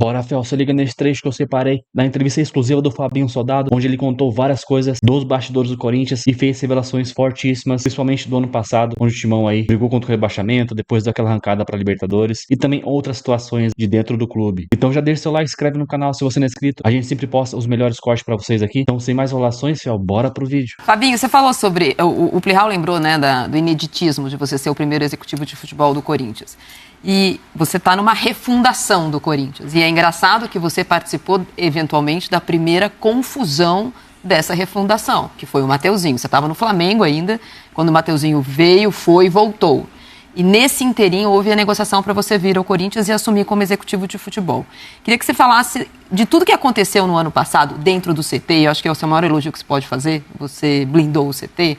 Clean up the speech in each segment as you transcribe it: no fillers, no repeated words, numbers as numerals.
Bora, Fel, se liga nesse trecho que eu separei da entrevista exclusiva do Fabinho Soldado, onde ele contou várias coisas dos bastidores do Corinthians e fez revelações fortíssimas, principalmente do ano passado, onde o Timão aí brigou contra o rebaixamento, depois daquela arrancada pra Libertadores, e também outras situações de dentro do clube. Então já deixa seu like, se inscreve no canal se você não é inscrito, a gente sempre posta os melhores cortes pra vocês aqui. Então sem mais enrolações, Fel, bora pro vídeo. Fabinho, você falou sobre, o Plihal lembrou, né, do ineditismo de você ser o primeiro executivo de futebol do Corinthians. E você está numa refundação do Corinthians. E é engraçado que você participou, eventualmente, da primeira confusão dessa refundação, que foi o Mateuzinho. Você estava no Flamengo ainda, quando o Mateuzinho veio, foi e voltou. E nesse inteirinho houve a negociação para você vir ao Corinthians e assumir como executivo de futebol. Queria que você falasse de tudo que aconteceu no ano passado dentro do CT, e eu acho que é o seu maior elogio que você pode fazer, você blindou o CT.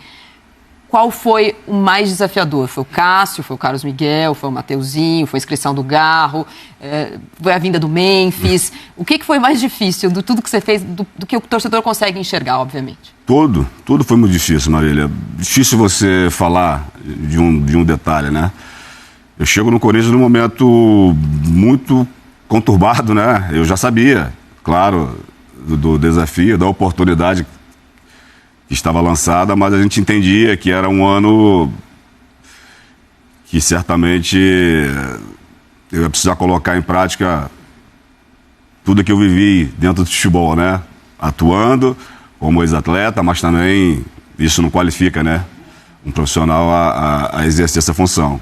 Qual foi o mais desafiador? Foi o Cássio, foi o Carlos Miguel, foi o Mateuzinho, foi a inscrição do Garro, foi a vinda do Memphis. O que foi mais difícil do tudo que você fez, do que o torcedor consegue enxergar, obviamente? Tudo foi muito difícil, Marília. Difícil você falar de um detalhe, né? Eu chego no Corinthians num momento muito conturbado, né? Eu já sabia, claro, do desafio, da oportunidade que estava lançada, mas a gente entendia que era um ano que certamente eu ia precisar colocar em prática tudo que eu vivi dentro do futebol, né? Atuando como ex-atleta, mas também isso não qualifica, né, um profissional a exercer essa função.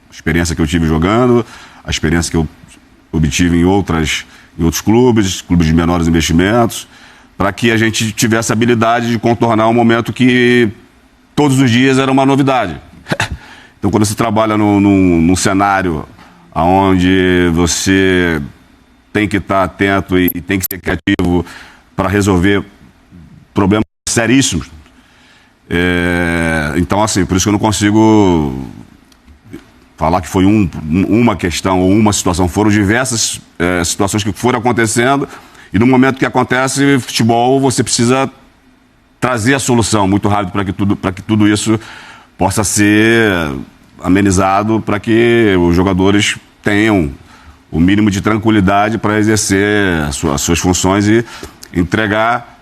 A experiência que eu tive jogando, a experiência que eu obtive em outros clubes de menores investimentos, para que a gente tivesse a habilidade de contornar um momento que todos os dias era uma novidade. Então, quando você trabalha num cenário onde você tem que estar atento e tem que ser criativo para resolver problemas seríssimos, então, assim, por isso que eu não consigo falar que foi uma questão ou uma situação. Foram diversas situações que foram acontecendo. E no momento que acontece futebol, você precisa trazer a solução muito rápido para que tudo isso possa ser amenizado, para que os jogadores tenham o mínimo de tranquilidade para exercer as suas funções e entregar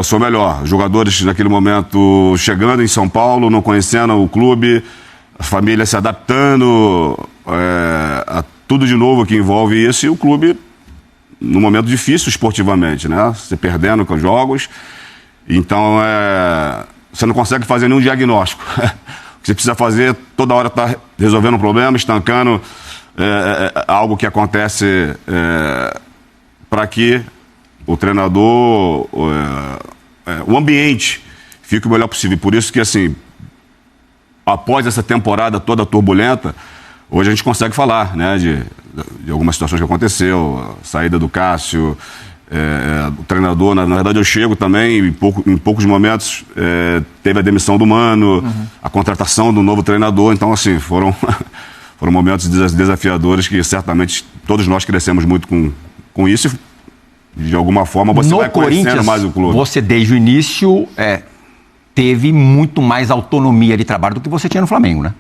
o seu melhor. Os jogadores naquele momento chegando em São Paulo, não conhecendo o clube, a família se adaptando a tudo de novo que envolve isso, e o clube num momento difícil esportivamente, né? Você perdendo com os jogos. Então, você não consegue fazer nenhum diagnóstico. O que você precisa fazer, toda hora está resolvendo um problema, estancando algo que acontece para que o treinador, o ambiente fique o melhor possível. Por isso que, assim, após essa temporada toda turbulenta, hoje a gente consegue falar, né, de algumas situações que aconteceu, a saída do Cássio, o treinador, na verdade eu chego também, em poucos momentos teve a demissão do Mano, a contratação do novo treinador. Então, assim, foram momentos desafiadores que certamente todos nós crescemos muito com isso, e de alguma forma você vai conhecendo mais o clube. Você desde o início teve muito mais autonomia de trabalho do que você tinha no Flamengo, né?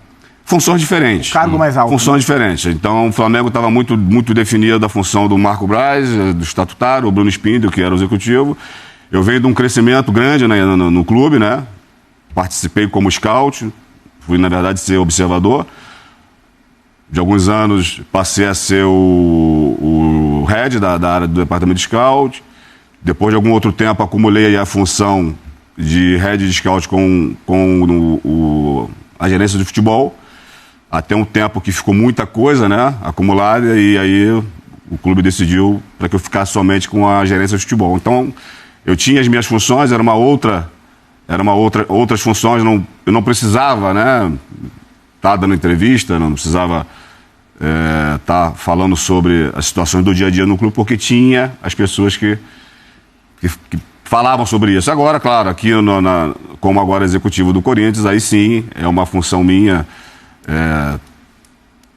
Funções diferentes. Cargo mais alto. Funções diferentes. Então, o Flamengo estava muito definido a função do Marco Braz, do estatutário, o Bruno Spindel, que era o executivo. Eu venho de um crescimento grande, né, no clube, né? Participei como scout, fui, na verdade, ser observador. De alguns anos, passei a ser o head da área do departamento de scout. Depois de algum outro tempo, acumulei aí a função de head de scout com a gerência de futebol. Até um tempo que ficou muita coisa, né, acumulada, e aí o clube decidiu para que eu ficasse somente com a gerência de futebol. Então, eu tinha as minhas funções, outras funções, eu não precisava, né, estar dando entrevista, não precisava estar falando sobre as situações do dia a dia no clube, porque tinha as pessoas que falavam sobre isso. Agora, claro, aqui como agora executivo do Corinthians, aí sim, é uma função minha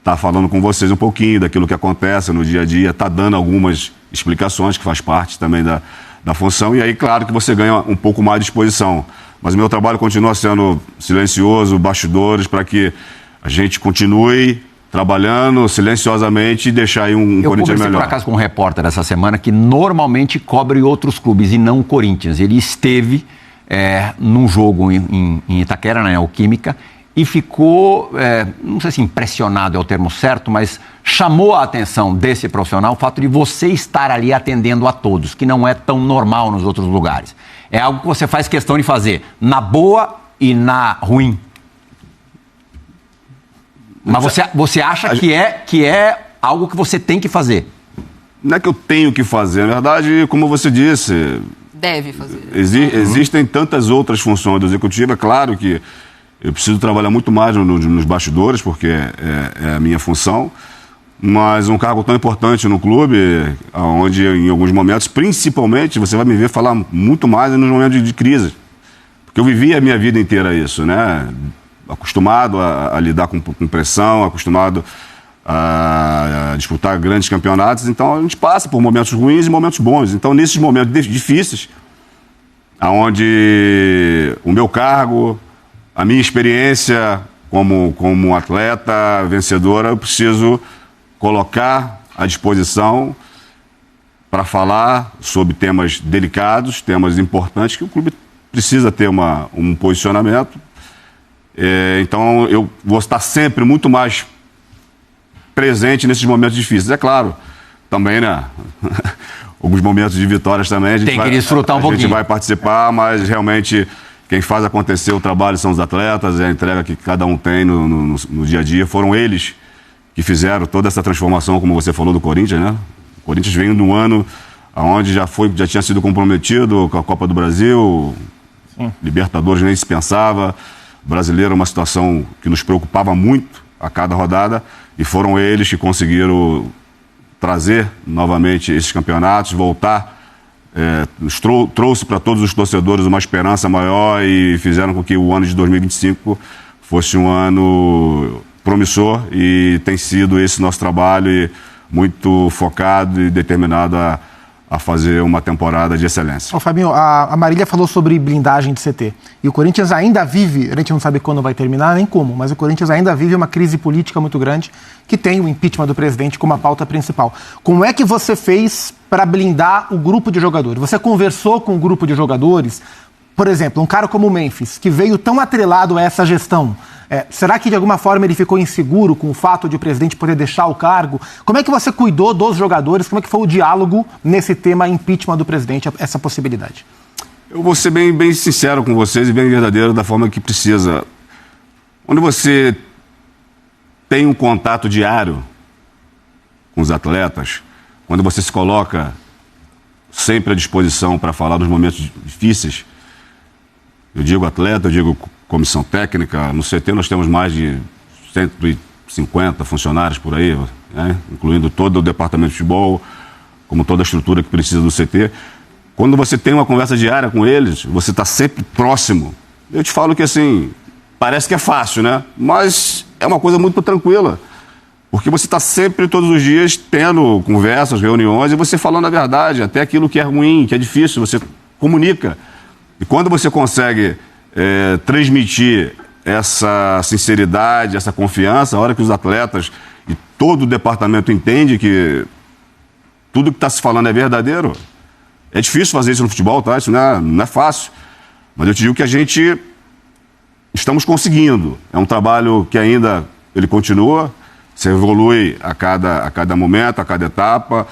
tá falando com vocês um pouquinho daquilo que acontece no dia a dia, tá dando algumas explicações, que faz parte também da função, e aí, claro, que você ganha um pouco mais de exposição. Mas o meu trabalho continua sendo silencioso, bastidores, para que a gente continue trabalhando silenciosamente e deixar aí um Eu Corinthians conversei melhor. por acaso com um repórter essa semana que normalmente cobre outros clubes e não o Corinthians. Ele esteve num jogo em Itaquera, na Neoquímica, e ficou, não sei se impressionado é o termo certo, mas chamou a atenção desse profissional o fato de você estar ali atendendo a todos, que não é tão normal nos outros lugares. É algo que você faz questão de fazer na boa e na ruim. Mas você acha que é algo que você tem que fazer? Não é que eu tenho que fazer, na verdade, como você disse... Deve fazer. Existem tantas outras funções do executivo. É claro que eu preciso trabalhar muito mais nos bastidores, porque é a minha função, mas um cargo tão importante no clube, onde em alguns momentos, principalmente, você vai me ver falar muito mais nos momentos de crise. Porque eu vivi a minha vida inteira isso, né? Acostumado a lidar com pressão, acostumado a disputar grandes campeonatos, então a gente passa por momentos ruins e momentos bons. Então, nesses momentos difíceis, onde o meu cargo, a minha experiência como atleta vencedora, eu preciso colocar à disposição para falar sobre temas delicados, temas importantes, que o clube precisa ter um posicionamento. Então, eu vou estar sempre muito mais presente nesses momentos difíceis. É claro, também, né? Alguns momentos de vitórias também. A gente tem que desfrutar um pouquinho. A gente vai participar, mas realmente quem faz acontecer o trabalho são os atletas, é a entrega que cada um tem no dia a dia. Foram eles que fizeram toda essa transformação, como você falou, do Corinthians, né? O Corinthians veio num ano onde já tinha sido comprometido com a Copa do Brasil, Libertadores nem se pensava, brasileiro, uma situação que nos preocupava muito a cada rodada, e foram eles que conseguiram trazer novamente esses campeonatos, voltar, trouxe para todos os torcedores uma esperança maior e fizeram com que o ano de 2025 fosse um ano promissor, e tem sido esse nosso trabalho, e muito focado e determinado a fazer uma temporada de excelência. Ô, Fabinho, a Marília falou sobre blindagem de CT. E o Corinthians ainda vive, a gente não sabe quando vai terminar, nem como, mas o Corinthians ainda vive uma crise política muito grande, que tem o impeachment do presidente como a pauta principal. Como é que você fez para blindar o grupo de jogadores? Você conversou com o grupo de jogadores? Por exemplo, um cara como o Memphis, que veio tão atrelado a essa gestão, será que de alguma forma ele ficou inseguro com o fato de o presidente poder deixar o cargo? Como é que você cuidou dos jogadores? Como é que foi o diálogo nesse tema impeachment do presidente, essa possibilidade? Eu vou ser bem sincero com vocês e bem verdadeiro da forma que precisa. Quando você tem um contato diário com os atletas, quando você se coloca sempre à disposição para falar nos momentos difíceis, eu digo atleta, eu digo comissão técnica, no CT nós temos mais de 150 funcionários por aí, né? Incluindo todo o departamento de futebol, como toda a estrutura que precisa do CT. Quando você tem uma conversa diária com eles, você está sempre próximo. Eu te falo que assim, parece que é fácil, né? Mas é uma coisa muito tranquila. Porque você está sempre, todos os dias, tendo conversas, reuniões, e você falando a verdade, até aquilo que é ruim, que é difícil, você comunica. E quando você consegue transmitir essa sinceridade, essa confiança, a hora que os atletas e todo o departamento entende que tudo que está se falando é verdadeiro, é difícil fazer isso no futebol, tá? Isso não é fácil. Mas eu te digo que a gente estamos conseguindo. É um trabalho que ainda ele continua, se evolui a cada momento, a cada etapa,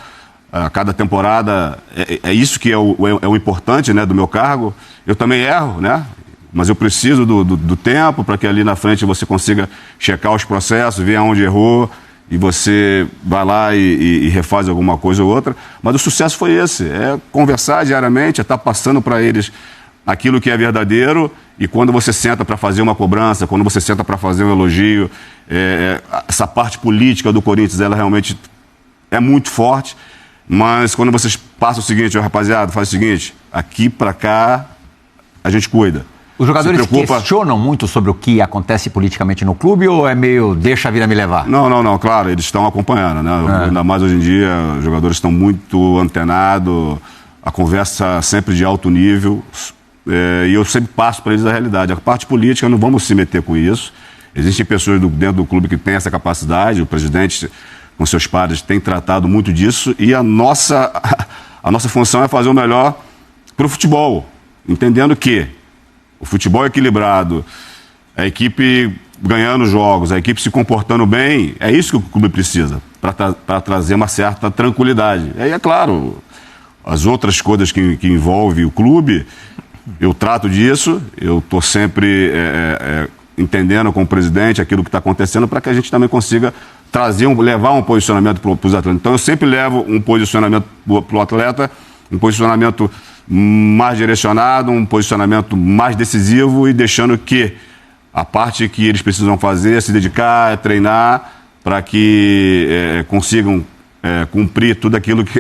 a cada temporada. É isso que é o importante, né, do meu cargo. Eu também erro, né? Mas eu preciso do tempo para que ali na frente você consiga checar os processos, ver aonde errou, e você vai lá e refaz alguma coisa ou outra. Mas o sucesso foi esse, é conversar diariamente, é estar passando para eles aquilo que é verdadeiro, e quando você senta para fazer uma cobrança, quando você senta para fazer um elogio, essa parte política do Corinthians, ela realmente é muito forte, mas quando vocês passam o seguinte, rapaziada, faz o seguinte, aqui para cá a gente cuida. Os jogadores questionam muito sobre o que acontece politicamente no clube, ou é meio deixa a vida me levar? Não, claro, eles estão acompanhando, né? Ainda mais hoje em dia, os jogadores estão muito antenados, a conversa sempre de alto nível, e eu sempre passo para eles a realidade. A parte política, não vamos se meter com isso, Existem pessoas dentro do clube que têm essa capacidade, o presidente, com seus pares, tem tratado muito disso, e a nossa função é fazer o melhor para o futebol, entendendo que o futebol equilibrado, a equipe ganhando jogos, a equipe se comportando bem, é isso que o clube precisa, para trazer uma certa tranquilidade. E aí, é claro, as outras coisas que envolvem o clube, eu trato disso, eu estou sempre entendendo com o presidente aquilo que está acontecendo para que a gente também consiga levar um posicionamento para os atletas. Então, eu sempre levo um posicionamento para o atleta, um posicionamento mais direcionado, um posicionamento mais decisivo e deixando que a parte que eles precisam fazer é se dedicar, é treinar, para que consigam cumprir tudo aquilo que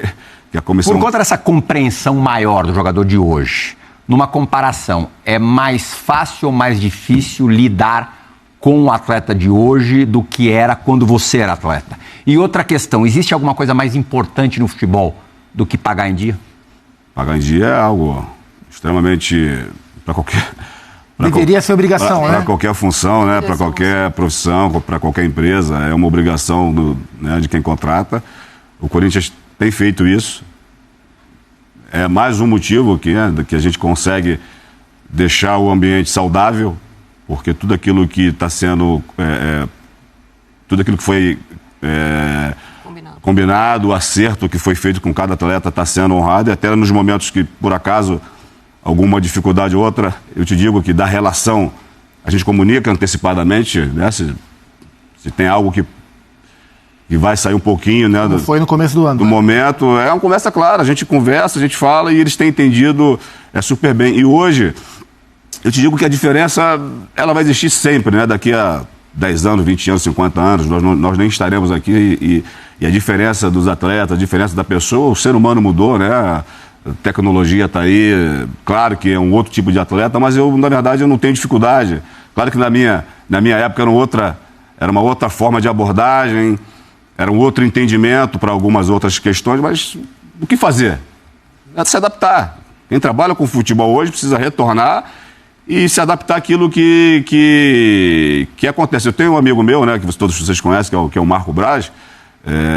a comissão... Por conta dessa compreensão maior do jogador de hoje, numa comparação, é mais fácil ou mais difícil lidar com o atleta de hoje do que era quando você era atleta? E outra questão, existe alguma coisa mais importante no futebol do que pagar em dia? Pagar em dia é algo extremamente... para qualquer... Deveria ser obrigação, né? Para qualquer função, né? Para qualquer profissão, para qualquer empresa, é uma obrigação de quem contrata. O Corinthians tem feito isso. É mais um motivo que a gente consegue deixar o ambiente saudável, porque tudo aquilo que está sendo... tudo aquilo que foi combinado, o acerto que foi feito com cada atleta está sendo honrado, e até nos momentos que, por acaso, alguma dificuldade ou outra, eu te digo que da relação a gente comunica antecipadamente, né? Se tem algo que vai sair um pouquinho, né? Foi no começo do ano. Do momento, é uma conversa clara, a gente conversa, a gente fala e eles têm entendido super bem. E hoje, eu te digo que a diferença, ela vai existir sempre, né? Daqui a 10 anos, 20 anos, 50 anos, nós nem estaremos aqui e a diferença dos atletas, a diferença da pessoa, o ser humano mudou, né? A tecnologia está aí, claro que é um outro tipo de atleta, mas na verdade, eu não tenho dificuldade. Claro que na minha época era uma outra forma de abordagem, era um outro entendimento para algumas outras questões, mas o que fazer? É se adaptar. Quem trabalha com futebol hoje precisa retornar e se adaptar àquilo que acontece. Eu tenho um amigo meu, né, que todos vocês conhecem, que é o Marco Braz,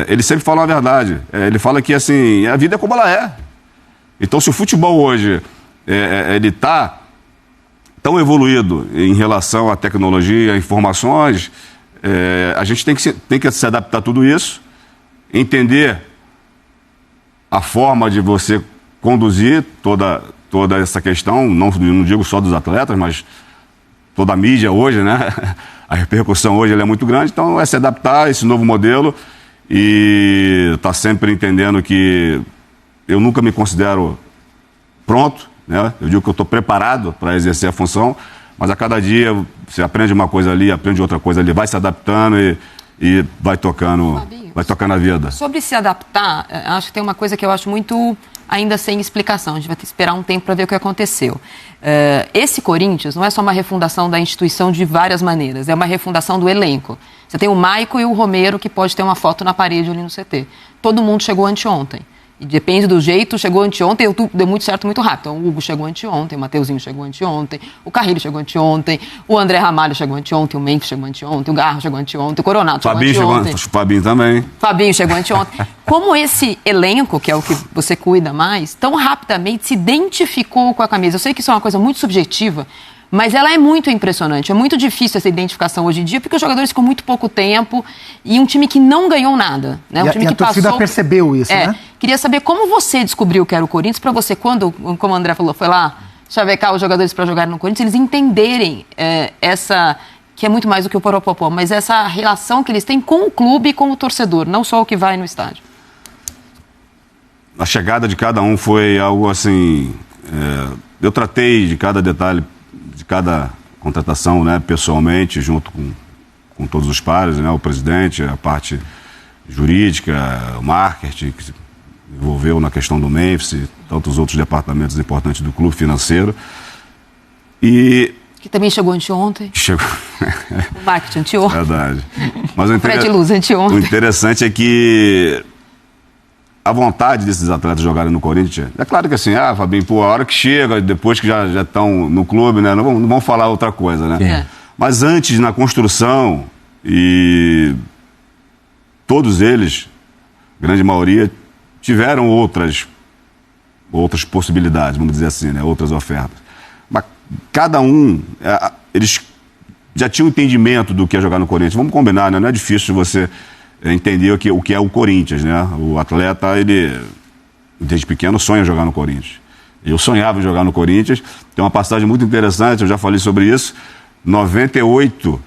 ele sempre fala a verdade. Ele fala que assim, a vida é como ela é. Então, se o futebol hoje ele está tão evoluído em relação à tecnologia, a informações, a gente tem que se adaptar a tudo isso, entender a forma de você conduzir toda essa questão, não digo só dos atletas, mas toda a mídia hoje, né? A repercussão hoje ela é muito grande, então é se adaptar a esse novo modelo e estar sempre entendendo que eu nunca me considero pronto, né? Eu digo que eu estou preparado para exercer a função, mas a cada dia você aprende uma coisa ali, aprende outra coisa ali, vai se adaptando e vai tocando a vida. Sobre se adaptar, acho que tem uma coisa que eu acho muito ainda sem explicação. A gente vai ter que esperar um tempo para ver o que aconteceu. Esse Corinthians não é só uma refundação da instituição de várias maneiras, é uma refundação do elenco. Você tem o Maico e o Romero, que pode ter uma foto na parede ali no CT. Todo mundo chegou anteontem. E depende do jeito, chegou anteontem, deu muito certo muito rápido. Então, o Hugo chegou anteontem, o Mateuzinho chegou anteontem, o Carrilho chegou anteontem, o André Ramalho chegou anteontem, o Memphis chegou anteontem, o Garro chegou anteontem, o Coronato chegou anteontem. Fabinho também. Fabinho chegou anteontem. Como esse elenco, que é o que você cuida mais, tão rapidamente se identificou com a camisa. Eu sei que isso é uma coisa muito subjetiva, mas ela é muito impressionante. É muito difícil essa identificação hoje em dia, porque os jogadores ficam muito pouco tempo e um time que não ganhou nada. Né? Um time que a torcida percebeu isso, né? Queria saber como você descobriu que era o Corinthians, para você, quando, como o André falou, foi lá chavecar os jogadores para jogarem no Corinthians, eles entenderem essa, que é muito mais do que o poropopó, mas essa relação que eles têm com o clube e com o torcedor, não só o que vai no estádio. A chegada de cada um foi algo assim... eu tratei de cada detalhe, de cada contratação, né, pessoalmente, junto com todos os pares, né, o presidente, a parte jurídica, o marketing, que se envolveu na questão do Memphis e tantos outros departamentos importantes do clube financeiro. E... que também chegou anteontem. Chegou. O marketing anteontem. Verdade. Mas o Fred Luz anteontem. O interessante é que a vontade desses atletas jogarem no Corinthians, é claro que assim, Fabinho, a hora que chega, depois que já estão no clube, né, não vão falar outra coisa, né? Mas antes, na construção, e todos eles, grande maioria, tiveram outras possibilidades, vamos dizer assim, né? Outras ofertas. Mas cada um, eles já tinham entendimento do que é jogar no Corinthians. Vamos combinar, né? Não é difícil você entender o que é o Corinthians, né? O atleta, ele, desde pequeno, sonha jogar no Corinthians. Eu sonhava em jogar no Corinthians. Tem uma passagem muito interessante, eu já falei sobre isso. 98,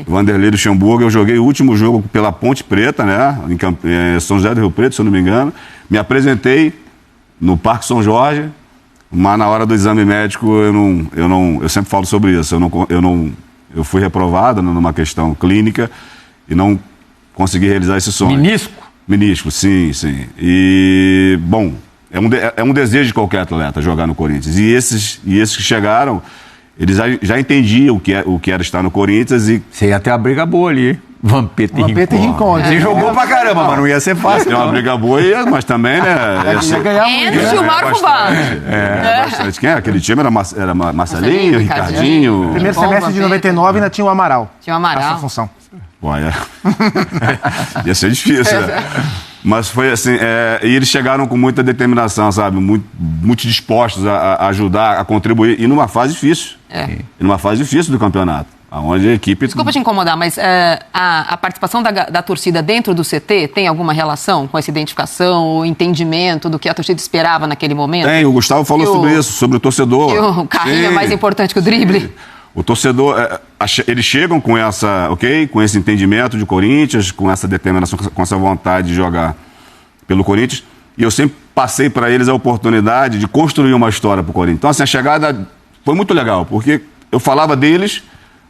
Vanderlei Luxemburgo, eu joguei o último jogo pela Ponte Preta, né? Em São José do Rio Preto, se eu não me engano. Me apresentei no Parque São Jorge, mas na hora do exame médico eu sempre falo sobre isso. Eu fui reprovado numa questão clínica e não consegui realizar esse sonho. Menisco, sim. E, bom, é um desejo de qualquer atleta jogar no Corinthians. E esses que chegaram, eles já entendiam o que era estar no Corinthians e... Você ia ter uma briga boa ali. Vampeta e Rincon. Você jogou pra caramba, mas não ia ser fácil. Tem uma briga boa, mas também, né? Ia ganhar Enche o Marco Bastante. Bastante. Quem é? Aquele time era Marcelinho, Ricardinho. Primeiro semestre de 99 ainda tinha o Amaral. Essa função. Pô, ia ser difícil, né? Mas foi assim, e eles chegaram com muita determinação, sabe? Muito dispostos a ajudar, a contribuir, e numa fase difícil. E numa fase difícil do campeonato, onde a equipe... Desculpa te incomodar, mas a participação da torcida dentro do CT tem alguma relação com essa identificação, o entendimento do que a torcida esperava naquele momento? Tem, o Gustavo falou sobre isso, sobre o torcedor. Que o carrinho é mais importante que o drible? Sim. O torcedor, eles chegam com com esse entendimento de Corinthians, com essa determinação, com essa vontade de jogar pelo Corinthians, e eu sempre passei para eles a oportunidade de construir uma história para o Corinthians. Então, assim, a chegada foi muito legal, porque eu falava deles,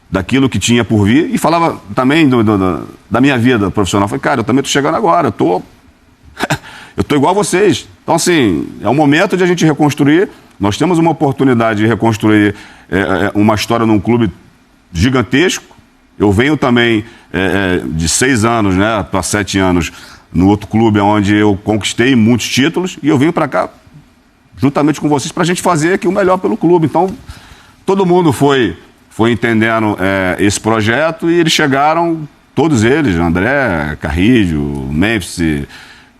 daquilo que tinha por vir, e falava também da minha vida profissional. Eu falei, cara, eu também estou chegando agora, eu estou igual a vocês. Então, assim, é o momento de a gente reconstruir. Nós temos uma oportunidade de reconstruir uma história num clube gigantesco. Eu venho também de 6 anos, né, para 7 anos, no outro clube onde eu conquistei muitos títulos, e eu venho para cá juntamente com vocês para a gente fazer aqui o melhor pelo clube. Então, todo mundo foi entendendo esse projeto, e eles chegaram, todos eles, André, Carrillo, Memphis,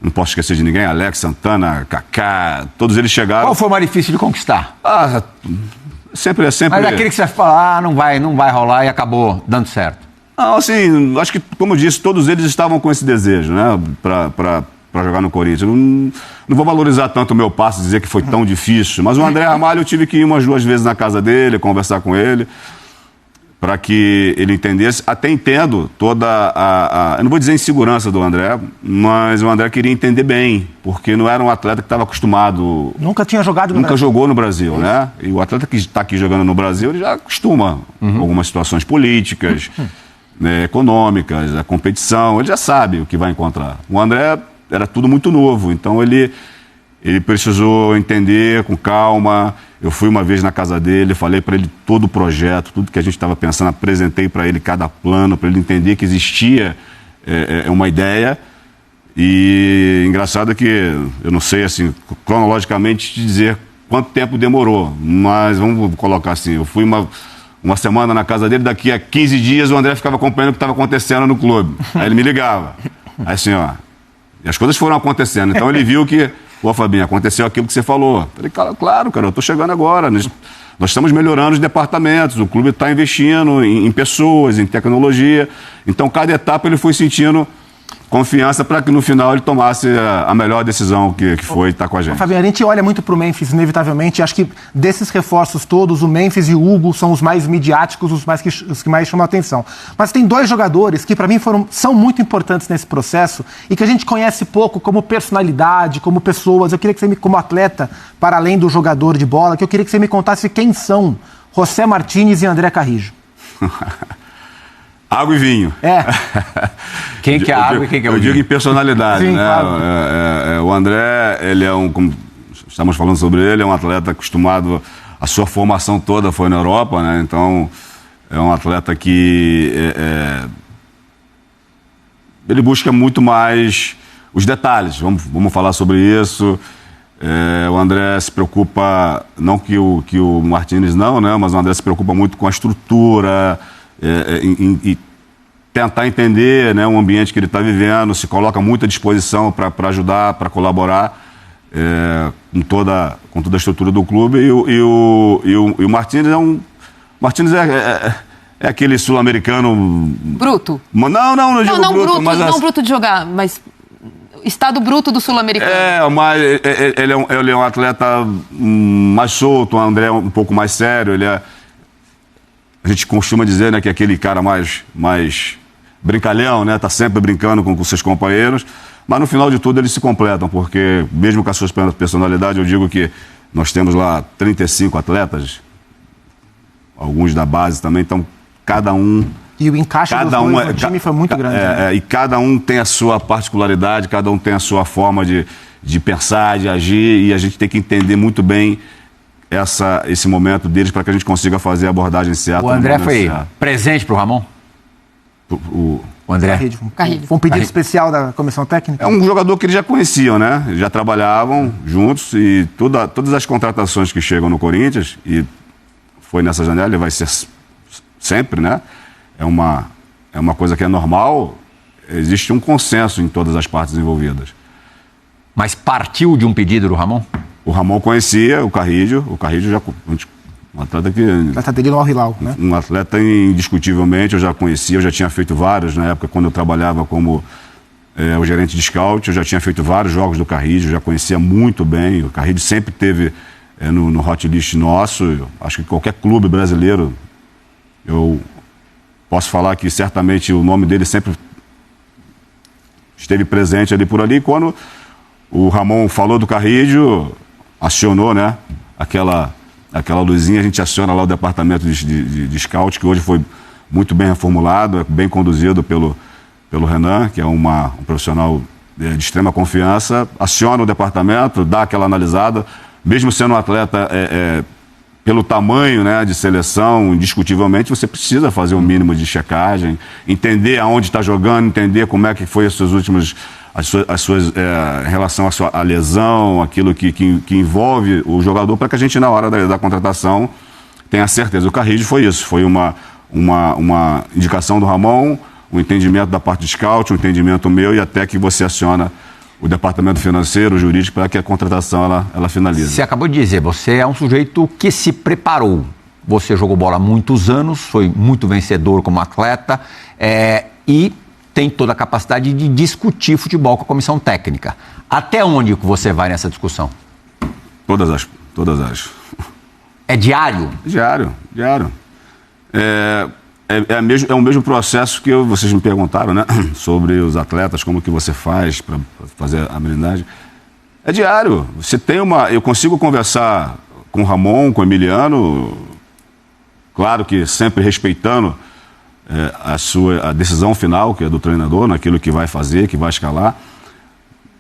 não posso esquecer de ninguém, Alex, Santana, Kaká, todos eles chegaram. Qual foi o mais difícil de conquistar? Sempre. Mas aquele que você fala, não vai rolar, e acabou dando certo. Não, assim, acho que, como eu disse, todos eles estavam com esse desejo, né, para jogar no Corinthians. Não vou valorizar tanto o meu passe, dizer que foi tão difícil, mas o André Ramalho eu tive que ir umas 2 vezes na casa dele, conversar com ele, para que ele entendesse. Até entendo toda eu não vou dizer insegurança do André, mas o André queria entender bem, porque não era um atleta que estava acostumado... Nunca tinha jogado no Nunca Brasil. jogou no Brasil, né? E o atleta que está aqui jogando no Brasil, ele já acostuma com algumas situações políticas, né, econômicas, a competição, ele já sabe o que vai encontrar. O André era tudo muito novo, então ele precisou entender com calma. Eu fui uma vez na casa dele, falei para ele todo o projeto, tudo que a gente estava pensando, apresentei para ele cada plano, para ele entender que existia uma ideia. E engraçado que eu não sei, assim, cronologicamente te dizer quanto tempo demorou, mas vamos colocar assim, eu fui uma semana na casa dele, daqui a 15 dias o André ficava acompanhando o que estava acontecendo no clube. Aí ele me ligava. Aí assim, e as coisas foram acontecendo. Então ele viu que, Fabinho, aconteceu aquilo que você falou. Eu falei, claro, cara, eu estou chegando agora. Nós estamos melhorando os departamentos, o clube está investindo em pessoas, em tecnologia. Então, cada etapa ele foi sentindo confiança para que no final ele tomasse a melhor decisão que foi estar com a gente. Fabinho, a gente olha muito para o Memphis, inevitavelmente, e acho que desses reforços todos, o Memphis e o Hugo são os mais midiáticos, os que mais chamam a atenção. Mas tem 2 jogadores que para mim são muito importantes nesse processo e que a gente conhece pouco como personalidade, como pessoas. Eu queria que você como atleta, para além do jogador de bola, que eu queria que você me contasse quem são José Martínez e André Carrillo. Água e vinho. Quem que é água e quem que é o vinho? Eu digo em personalidade, Sim, né? Claro. O André, ele como estamos falando sobre ele, é um atleta acostumado, a sua formação toda foi na Europa, né? Então, é um atleta que ele busca muito mais os detalhes, vamos falar sobre isso. O André se preocupa, não que o Martínez não, né? Mas o André se preocupa muito com a estrutura, e tentar entender, né, o ambiente que ele está vivendo, se coloca muito à disposição para ajudar, para colaborar com toda a estrutura do clube. E o Martínez Martínez é aquele sul-americano... Bruto? Não digo bruto, mas... Não bruto de jogar, mas estado bruto do sul-americano. Mas ele é um atleta mais solto, o André é um pouco mais sério, a gente costuma dizer, né, que é aquele cara mais brincalhão, né, tá sempre brincando com seus companheiros, mas no final de tudo eles se completam, porque mesmo com a sua personalidade, eu digo que nós temos lá 35 atletas, alguns da base também, então cada um... E o encaixe dos dois no time foi muito grande. E cada um tem a sua particularidade, cada um tem a sua forma de pensar, de agir, e a gente tem que entender muito bem esse momento deles para que a gente consiga fazer a abordagem certa. O André foi presente para o Ramon? O André? Carrilho. Foi um pedido especial da comissão técnica? É um jogador que eles já conheciam, né? Eles já trabalhavam juntos e todas as contratações que chegam no Corinthians, e foi nessa janela, ele vai ser sempre, né? É uma coisa que é normal, existe um consenso em todas as partes envolvidas. Mas partiu de um pedido do Ramon? O Ramon conhecia o Carrillo já... Um atleta que... O atleta dele no Al Hilal, né? Um atleta indiscutivelmente, eu já conhecia, eu já tinha feito vários, na época quando eu trabalhava como o gerente de scout, eu já tinha feito vários jogos do Carrillo, já conhecia muito bem, o Carrillo sempre teve no hot list nosso, acho que qualquer clube brasileiro, eu posso falar que certamente o nome dele sempre esteve presente ali por ali. Quando o Ramon falou do Carrillo, acionou, né, aquela luzinha, a gente aciona lá o departamento de scout, que hoje foi muito bem reformulado, bem conduzido pelo Renan, que é um profissional de extrema confiança, aciona o departamento, dá aquela analisada, mesmo sendo um atleta pelo tamanho, né, de seleção, indiscutivelmente, você precisa fazer um mínimo de checagem, entender aonde está jogando, entender como é que foi as suas em relação à lesão, aquilo que envolve o jogador, para que a gente, na hora da contratação, tenha certeza. O Carrillo foi isso, foi uma indicação do Ramon, um entendimento da parte de scout, um entendimento meu, e até que você aciona o departamento financeiro, o jurídico, para que a contratação ela finalize. Você acabou de dizer, você é um sujeito que se preparou. Você jogou bola há muitos anos, foi muito vencedor como atleta, e tem toda a capacidade de discutir futebol com a comissão técnica. Até onde que você vai nessa discussão? Todas as. É diário? Diário. É o mesmo processo que vocês me perguntaram, né? Sobre os atletas, como que você faz para fazer a blindagem. É diário. Eu consigo conversar com o Ramon, com o Emiliano, claro que sempre respeitando a decisão final, que é do treinador, naquilo que vai fazer, que vai escalar.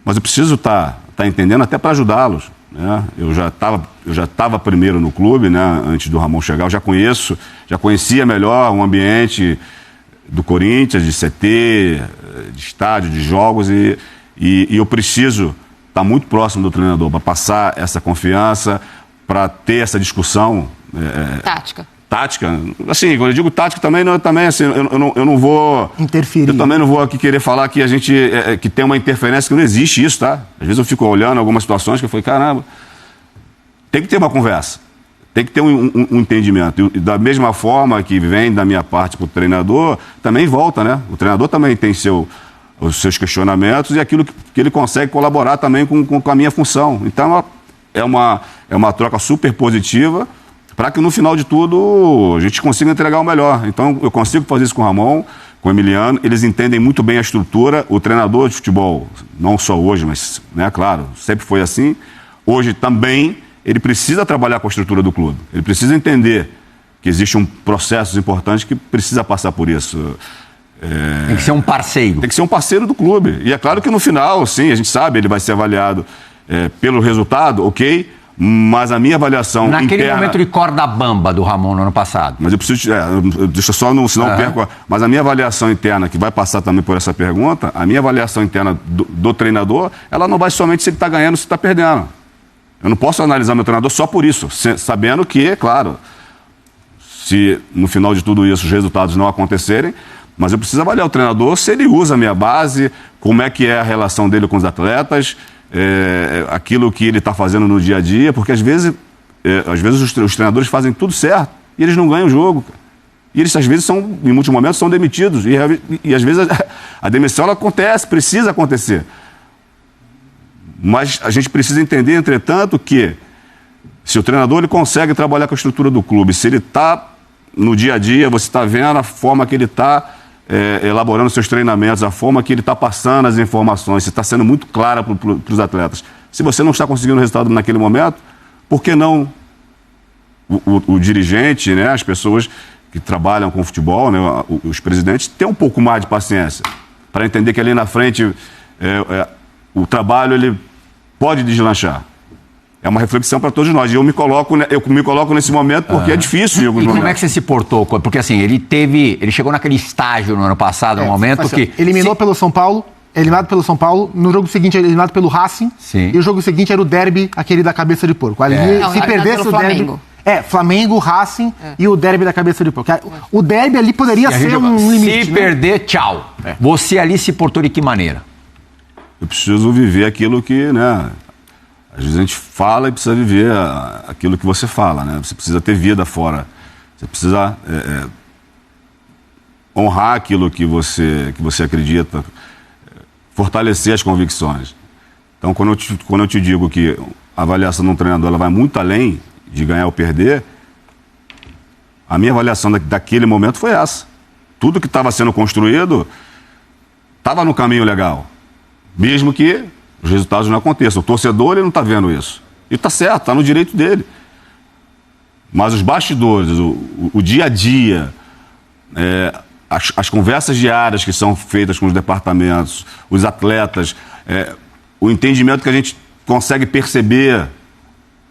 Mas eu preciso estar entendendo até para ajudá-los, né? Eu já estava primeiro no clube, né? Antes do Ramon chegar, eu já conhecia melhor o ambiente do Corinthians, de CT, de estádio, de jogos, e eu preciso estar muito próximo do treinador para passar essa confiança, para ter essa discussão. Tática, assim, quando eu digo tática também assim, eu não vou interferir. Eu também não vou aqui querer falar que a gente que tem uma interferência, que não existe isso, tá? Às vezes eu fico olhando algumas situações que eu falei, caramba, tem que ter uma conversa, tem que ter um entendimento. E da mesma forma que vem da minha parte para o treinador, também volta, né? O treinador também tem os seus questionamentos e aquilo que ele consegue colaborar também com a minha função. Então é uma troca super positiva, para que no final de tudo a gente consiga entregar o melhor. Então eu consigo fazer isso com o Ramon, com o Emiliano, eles entendem muito bem a estrutura, o treinador de futebol, não só hoje, mas, né, claro, sempre foi assim, hoje também ele precisa trabalhar com a estrutura do clube, ele precisa entender que existe um processo importante que precisa passar por isso. Tem que ser um parceiro. Tem que ser um parceiro do clube. E é claro que no final, sim, a gente sabe, ele vai ser avaliado pelo resultado, ok? Mas a minha avaliação naquele momento de corda bamba do Ramon no ano passado. Mas eu preciso... deixa só, senão eu perco... Mas a minha avaliação interna, que vai passar também por essa pergunta, a minha avaliação interna do treinador, ela não vai somente se ele está ganhando ou se está perdendo. Eu não posso analisar meu treinador só por isso, sabendo que, claro, se no final de tudo isso os resultados não acontecerem, mas eu preciso avaliar o treinador se ele usa a minha base, como é que é a relação dele com os atletas, aquilo que ele está fazendo no dia a dia, porque às vezes os treinadores fazem tudo certo e eles não ganham o jogo. E eles, às vezes, em muitos momentos, são demitidos. E às vezes, a demissão ela acontece, precisa acontecer. Mas a gente precisa entender, entretanto, que se o treinador ele consegue trabalhar com a estrutura do clube, se ele está no dia a dia, você está vendo a forma que ele está elaborando seus treinamentos, a forma que ele está passando as informações, se está sendo muito clara para os atletas. Se você não está conseguindo resultado naquele momento, por que não o dirigente, né, as pessoas que trabalham com futebol, né, os presidentes, ter um pouco mais de paciência para entender que ali na frente o trabalho ele pode deslanchar. É uma reflexão para todos nós. E eu me coloco nesse momento porque é difícil em alguns momentos. Como é que você se portou? Porque assim, ele chegou naquele estágio no ano passado, no momento que... Eliminado pelo São Paulo, no jogo seguinte eliminado pelo Racing, sim. E o jogo seguinte era o derby, aquele da cabeça de porco. Ali, se perdesse o derby... Flamengo, Racing e o derby da cabeça de porco. O derby ali poderia ser um limite. Se perder, tchau. Você ali se portou de que maneira? Eu preciso viver aquilo que, né? Às vezes a gente fala e precisa viver aquilo que você fala, né? Você precisa ter vida fora. Você precisa honrar aquilo que você acredita, fortalecer as convicções. Então, quando eu te digo que a avaliação de um treinador ela vai muito além de ganhar ou perder, a minha avaliação daquele momento foi essa. Tudo que estava sendo construído estava no caminho legal, mesmo que os resultados não aconteçam. O torcedor ele não está vendo isso. E está certo, está no direito dele. Mas os bastidores, o dia a dia, as conversas diárias que são feitas com os departamentos, os atletas, o entendimento que a gente consegue perceber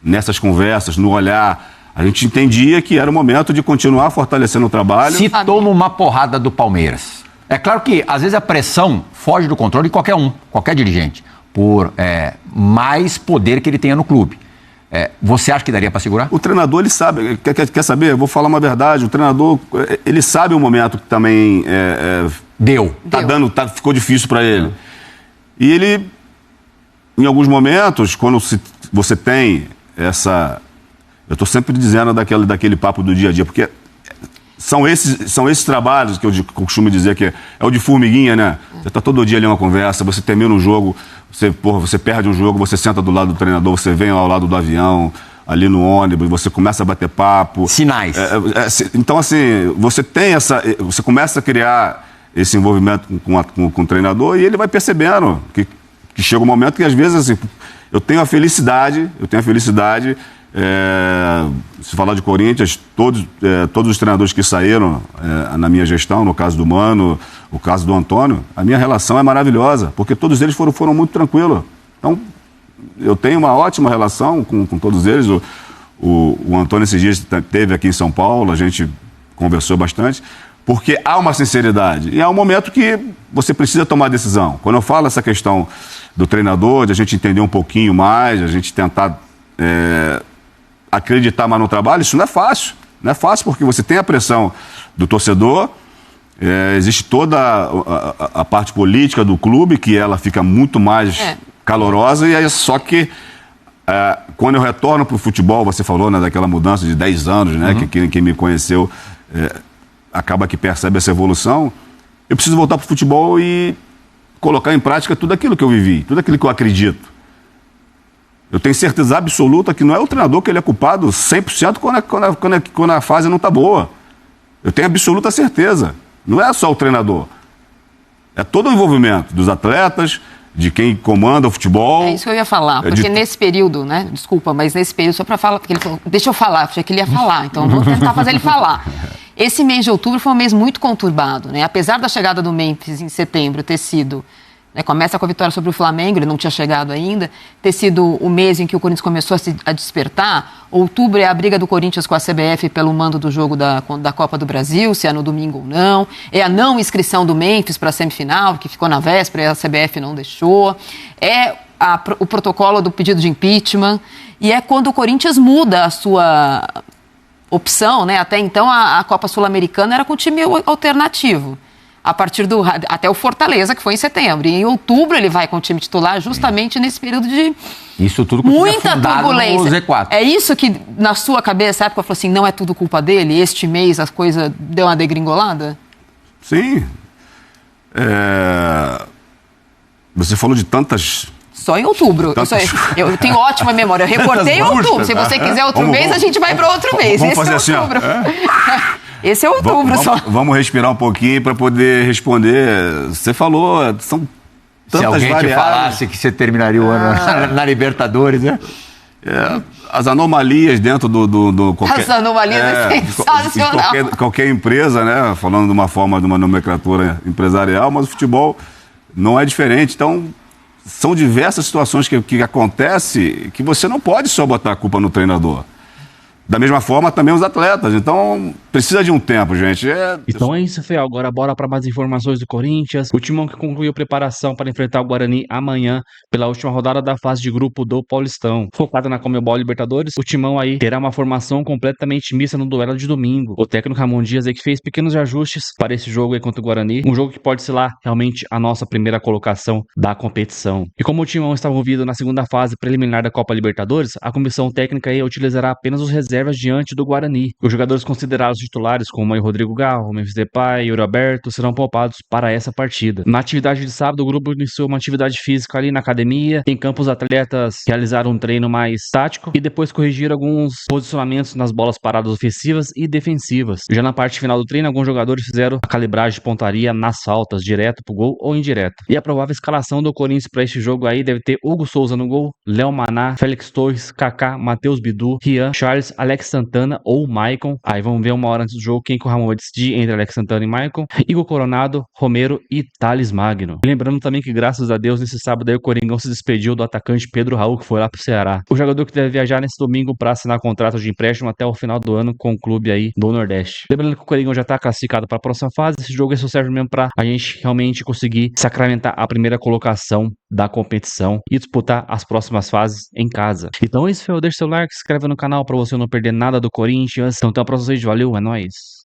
nessas conversas, no olhar, a gente entendia que era o momento de continuar fortalecendo o trabalho. Se toma uma porrada do Palmeiras. É claro que, às vezes, a pressão foge do controle de qualquer dirigente, por mais poder que ele tenha no clube. Você acha que daria para segurar? O treinador, ele sabe. Quer saber? Eu vou falar uma verdade. O treinador, ele sabe o momento que também ficou difícil para ele. E ele, em alguns momentos, quando você tem essa... Eu estou sempre dizendo daquele papo do dia a dia, porque são esses trabalhos que eu costumo dizer que é o de formiguinha, né? Você está todo dia ali uma conversa, você termina um jogo, você perde um jogo, você senta do lado do treinador, você vem ao lado do avião, ali no ônibus, você começa a bater papo. Sinais. Então, assim, você começa a criar esse envolvimento com o treinador e ele vai percebendo que chega um momento que, às vezes, assim, eu tenho a felicidade, se falar de Corinthians, todos os treinadores que saíram na minha gestão, no caso do Mano, o caso do Antônio, a minha relação é maravilhosa, porque todos eles foram muito tranquilos. Então, eu tenho uma ótima relação com todos eles. O Antônio esses dias esteve aqui em São Paulo, a gente conversou bastante, porque há uma sinceridade. E é um momento que você precisa tomar decisão. Quando eu falo essa questão do treinador, de a gente entender um pouquinho mais, a gente tentar acreditar mais no trabalho, isso não é fácil. Não é fácil porque você tem a pressão do torcedor, existe toda a parte política do clube, que ela fica muito mais calorosa, e é só que quando eu retorno para o futebol, você falou, né, daquela mudança de 10 anos, né, que quem me conheceu acaba que percebe essa evolução, eu preciso voltar para o futebol e colocar em prática tudo aquilo que eu vivi, tudo aquilo que eu acredito. Eu tenho certeza absoluta que não é o treinador que ele é culpado 100% quando a fase não está boa. Eu tenho absoluta certeza. Não é só o treinador. É todo o envolvimento dos atletas, de quem comanda o futebol. É isso que eu ia falar, porque nesse período, né? Desculpa, mas nesse período, só para falar, porque ele falou, deixa eu falar, achei que ele ia falar, então eu vou tentar fazer ele falar. Esse mês de outubro foi um mês muito conturbado, né? Apesar da chegada do Memphis em setembro ter sido... começa com a vitória sobre o Flamengo, ele não tinha chegado ainda, ter sido o mês em que o Corinthians começou a despertar. Outubro é a briga do Corinthians com a CBF pelo mando do jogo da Copa do Brasil, se é no domingo ou não. É a não inscrição do Memphis para a semifinal, que ficou na véspera e a CBF não deixou. É o protocolo do pedido de impeachment. E é quando o Corinthians muda opção, né? Até então a Copa Sul-Americana era com time alternativo. Até o Fortaleza, que foi em setembro. E em outubro ele vai com o time titular justamente nesse período de isso tudo muita turbulência no Z4. É isso que, na sua cabeça, a época falou assim, não é tudo culpa dele? Este mês as coisas deu uma degringolada? Sim. Você falou de tantas... Só em outubro. Eu tenho ótima memória. Eu recortei em outubro. Se você quiser outro mês, a gente vai para outro mês. Vamos fazer assim, outubro. Esse é outubro só. Vamos respirar um pouquinho para poder responder. Você falou, são tantas variáveis. Se alguém te falasse que você terminaria o ano na Libertadores, né? As anomalias dentro do as anomalias é sensacional. Qualquer empresa, né? Falando de uma forma, de uma nomenclatura empresarial, mas o futebol não é diferente. Então, são diversas situações que acontecem que você não pode só botar a culpa no treinador. Da mesma forma, também os atletas. Então, precisa de um tempo, gente. Então é isso, Fê. Agora bora para mais informações do Corinthians. O Timão que concluiu preparação para enfrentar o Guarani amanhã pela última rodada da fase de grupo do Paulistão. Focado na Conmebol Libertadores, o Timão aí terá uma formação completamente mista no duelo de domingo. O técnico Ramon Dias aí que fez pequenos ajustes para esse jogo aí contra o Guarani. Um jogo que pode ser lá realmente a nossa primeira colocação da competição. E como o Timão está envolvido na segunda fase preliminar da Copa Libertadores, a comissão técnica aí utilizará apenas os reservas diante do Guarani. Os jogadores considerados titulares, como aí Rodrigo Garro, Memphis Depay e Yuri Alberto, serão poupados para essa partida. Na atividade de sábado, o grupo iniciou uma atividade física ali na academia. Em campo, os atletas realizaram um treino mais tático e depois corrigiram alguns posicionamentos nas bolas paradas ofensivas e defensivas. Já na parte final do treino, alguns jogadores fizeram a calibragem de pontaria nas faltas, direto pro gol ou indireto. E a provável escalação do Corinthians para este jogo aí deve ter Hugo Souza no gol, Léo Maná, Félix Torres, Kaká, Matheus Bidu, Rian, Charles, Alex Santana ou Maicon. Aí vamos ver uma hora antes do jogo quem que o Ramon vai decidir entre Alex Santana e Maicon, Igor Coronado, Romero e Thales Magno. E lembrando também que, graças a Deus, nesse sábado aí o Coringão se despediu do atacante Pedro Raul, que foi lá pro Ceará. O jogador que deve viajar nesse domingo para assinar contrato de empréstimo até o final do ano com o clube aí do Nordeste. Lembrando que o Coringão já tá classificado para a próxima fase. Esse jogo só serve mesmo para a gente realmente conseguir sacramentar a primeira colocação da competição e disputar as próximas fases em casa. Então é isso, deixa seu like, se inscreve no canal para você não perder nada do Corinthians. Então até a próxima vez, valeu, é nóis!